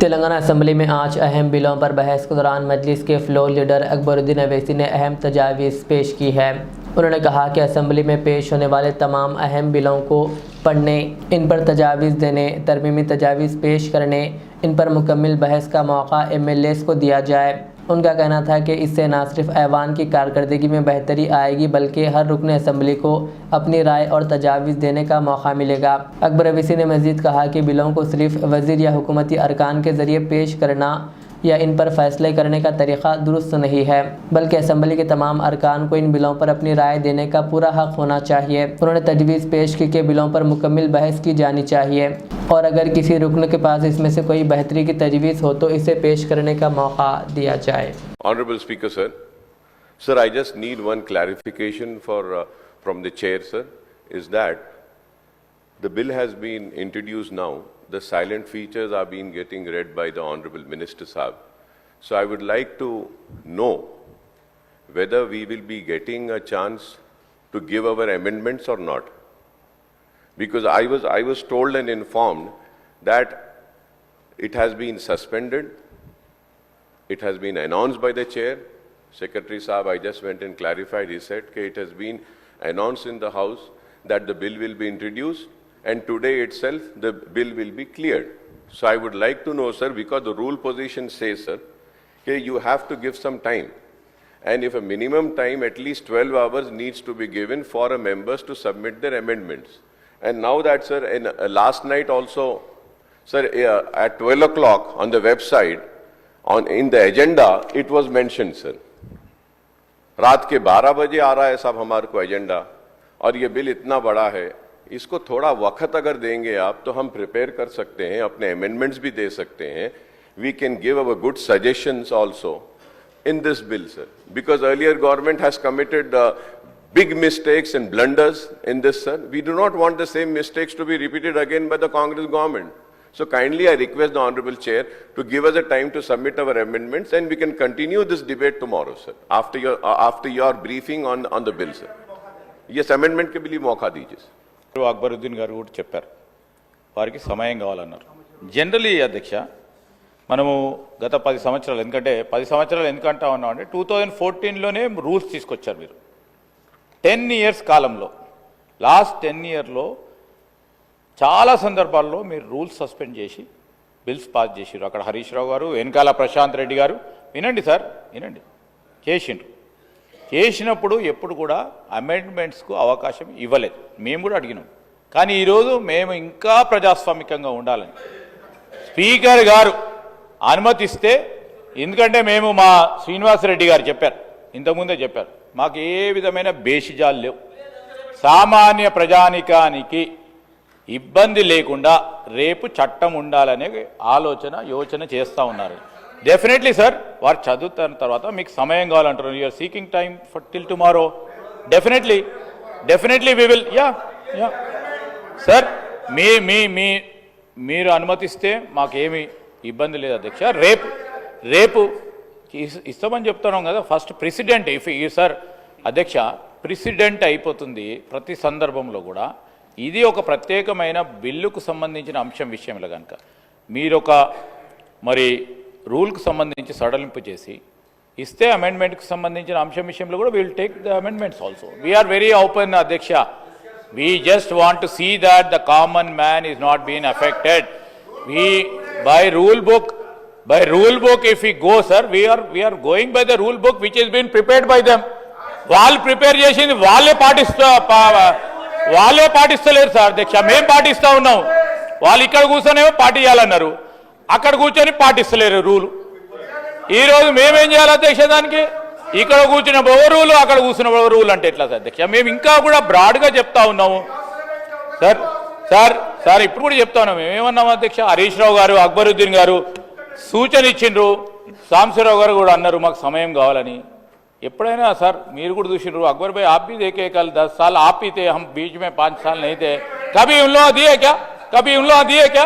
Telangana assembly में आज अहम बिलों पर बहस के दौरान मजलिस के फ्लोर लीडर अकबरुद्दीन अवैसी ने अहम तजावीज़ पेश की है। उन्होंने कहा कि असेंबली में पेश होने वाले तमाम अहम बिलों को पढ़ने, इन पर तजावीज़ देने, तरमीमी तजावीज़ पेश करने, इन पर मुकम्मल बहस का मौका MLAs को दिया जाए। उनका कहना था कि इससे न सिर्फ ऐवान की कारकर्दगी में बेहतरी आएगी बल्कि हर रुकन असम्बली को अपनी राय और तजावीज़ देने का मौका मिलेगा। अकबर अवैसी ने मज़ीद कहा कि बिलों को सिर्फ वज़ीर या हुकूमती अरकान के ज़रिए पेश करना या इन पर फैसले करने का तरीक़ा दुरुस्त नहीं है, बल्कि असम्बली के तमाम अरकान को इन बिलों पर अपनी राय देने का पूरा हक़ होना चाहिए। उन्होंने तजवीज़ पेश की कि बिलों पर मुकम्मल बहस की जानी चाहिए और अगर किसी रुकन के पास इसमें से कोई बेहतरी की तजवीज़ हो तो इसे पेश करने का मौका दिया जाए। Honorable Speaker, sir, I just need one clarification from the chair, sir, is that the bill has been introduced now. The silent features are being getting read by the Honorable Minister Sahab. So I would like to know whether we will be getting a chance to give our amendments or not. Because I was told and informed that it has been suspended. It has been announced by the chair. Secretary Sahab, I just went and clarified. He said that it has been announced in the House that the bill will be introduced, and today itself the bill will be cleared. So I would like to know, sir, because the rule position says, sir, that you have to give some time. And if a minimum time, at least 12 hours needs to be given for members to submit their amendments. And now that, sir, last night also, sir, at 12 o'clock on the website, in the agenda, it was mentioned, sir. रात के 12 बजे आ रहा है साहब हमारे को agenda, और ये बिल इतना बड़ा है, इसको थोड़ा वक्त अगर देंगे आप तो हम प्रिपेयर कर सकते हैं, अपने अमेंडमेंट्स भी दे सकते हैं. We can give our good suggestions also in this bill, sir. Because earlier government has committed big mistakes and blunders in this, sir. We do not want the same mistakes to be repeated again by the Congress government. So kindly I request the Honorable Chair to give us a time to submit our amendments, and we can continue this debate tomorrow, sir, after your briefing on the bill, sir. Yes, amendment के लिए मौका दीजिए. అక్బరుద్దీన్ గారు కూడా చెప్పారు, వారికి సమయం కావాలన్నారు. జనరలీ అధ్యక్ష, మనము గత 10 సంవత్సరాలు, ఎందుకంటే 10 సంవత్సరాలు ఎందుకంటా ఉన్నాం అంటే 2014లోనే రూల్స్ తీసుకొచ్చారు మీరు. 10 ఇయర్స్ కాలంలో, లాస్ట్ 10 ఇయర్లో చాలా సందర్భాల్లో మీరు రూల్స్ సస్పెండ్ చేసి బిల్స్ పాస్ చేసిరు. అక్కడ హరీష్ రావు గారు, వెనకాల ప్రశాంత్ రెడ్డి గారు, వినండి సార్, వినండి, చేసిండ్రు. చేసినప్పుడు ఎప్పుడు కూడా అమెండ్మెంట్స్కు అవకాశం ఇవ్వలేదు. మేము కూడా అడిగినాం. కానీ ఈరోజు మేము ఇంకా ప్రజాస్వామికంగా ఉండాలని స్పీకర్ గారు అనుమతిస్తే, ఎందుకంటే మేము మా శ్రీనివాసరెడ్డి గారు చెప్పారు, ఇంతకుముందే చెప్పారు, మాకు ఏ విధమైన బేషిజాలు లేవు, సామాన్య ప్రజానికానికి ఇబ్బంది లేకుండా రేపు చట్టం ఉండాలనే యోచన చేస్తూ ఉన్నారు. డెఫినెట్లీ సార్, వారు చదువుతున్న తర్వాత మీకు సమయం కావాలంటారు. You are seeking time for till tomorrow. Definitely we will. Yeah sir, మీరు అనుమతిస్తే మాకేమి ఇబ్బంది లేదు అధ్యక్ష. రేపు ఇస్తామని చెప్తున్నాం కదా. ఫస్ట్ ప్రెసిడెంట్ సార్ అధ్యక్ష, ప్రెసిడెంట్ అయిపోతుంది ప్రతి సందర్భంలో కూడా. ఇది ఒక ప్రత్యేకమైన బిల్లుకు సంబంధించిన అంశం విషయంలో కనుక మీరొక మరి రూల్కు సంబంధించి సడలింపు చేసి ఇస్తే అమెండ్మెంట్కి సంబంధించిన అంశం విషయంలో కూడా will take the amendments also. We are very open అధ్యక్ష. We just want to see that the common man is not been affected. By rule book if we go, sir, we are going by the rule book which is been prepared by them. వాళ్ళు prepare చేసింది వాళ్ళే పాటిస్తలేరు sir అధ్యక్ష. మేము పాటిస్తూ ఉన్నాం. వాళ్ళు ఇక్కడ కూర్చొనేమో పాటించాలన్నారు, అక్కడ కూర్చొని పాటిస్తలేరు రూలు. ఈరోజు మేమేం చేయాలి అధ్యక్ష? దానికి ఇక్కడ కూర్చున్న రూలు, అక్కడ కూర్చున్న రూలు అంటే ఎట్లా సార్ అధ్యక్ష? మేము ఇంకా కూడా బ్రాడ్గా చెప్తా ఉన్నాము సార్. ఇప్పుడు కూడా చెప్తా ఉన్నాం. మేమేమన్నాము అధ్యక్ష? హరీష్ రావు గారు, అక్బరుద్దీన్ గారు సూచన ఇచ్చిండ్రు, సాంబశివరావు గారు కూడా అన్నారు మాకు సమయం కావాలని. ఎప్పుడైనా సార్ మీరు కూడా చూసినారు, अकबर भाई आप भी देखे, कल 10 साल आप ही थे, हम बीच में 5 साल नहीं थे. कभी उन लोगों दिए क्या?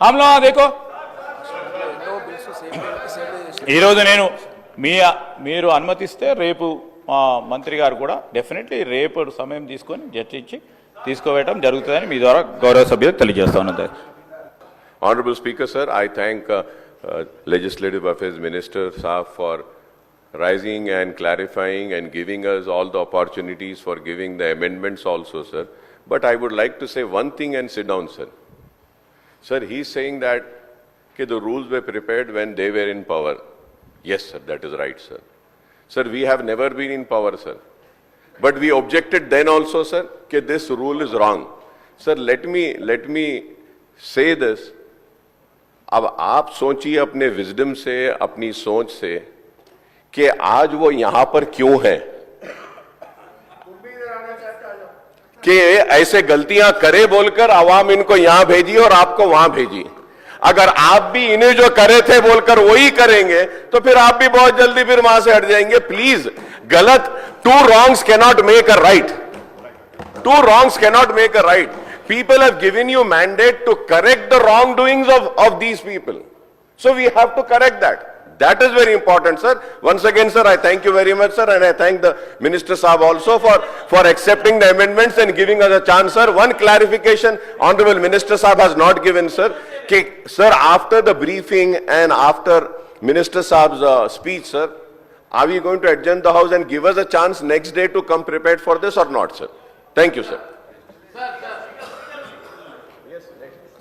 हम लोग देखो. ఈరోజు నేను మీరు అనుమతిస్తే రేపు మంత్రి గారు కూడా డెఫినెట్లీ రేపు సమయం తీసుకొని చర్చించి తీసుకోవడం జరుగుతుందని మీ ద్వారా గౌరవ సభ్యులకు తెలియజేస్తా ఉన్నది. Honorable Speaker, sir, I thank Legislative Affairs Minister Saab for rising and clarifying and giving us all the opportunities for giving the amendments also, sir. But I would like to say one thing and sit down, sir. Sir, he's saying that the rules were prepared when they were in power. Yes, sir, that is right, sir. Sir, we have never been in power, sir. But we objected then also, sir, that this rule is wrong. Sir, let me say this. अब आप सोचिए अपने wisdom से, अपनी सोच से कि आज वो यहां पर क्यों है, कि ऐसे गलतियां करे बोलकर आवाम इनको यहां भेजी और आपको वहां भेजी। अगर आप भी इन्हें जो करे थे बोलकर वही करेंगे तो फिर आप भी बहुत जल्दी फिर वहां से हट जाएंगे। प्लीज, गलत, two wrongs cannot make a right, two wrongs cannot make a right. People have given you mandate to correct the wrongdoings of these people. So we have to correct that. That is very important, sir. Once again, sir, I thank you very much, sir, and I thank the Minister Saab also for accepting the amendments and giving us a chance, sir. One clarification, Honorable Minister Saab has not given, sir. Sir, after the briefing and after Minister Saab's speech, sir, are we going to adjourn the House and give us a chance next day to come prepared for this or not, sir? Thank you, sir.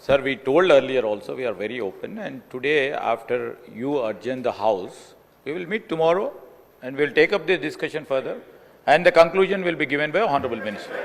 Sir, we told earlier also we are very open, and today after you adjourn the House, we will meet tomorrow and we will take up this discussion further, and the conclusion will be given by Honorable Minister.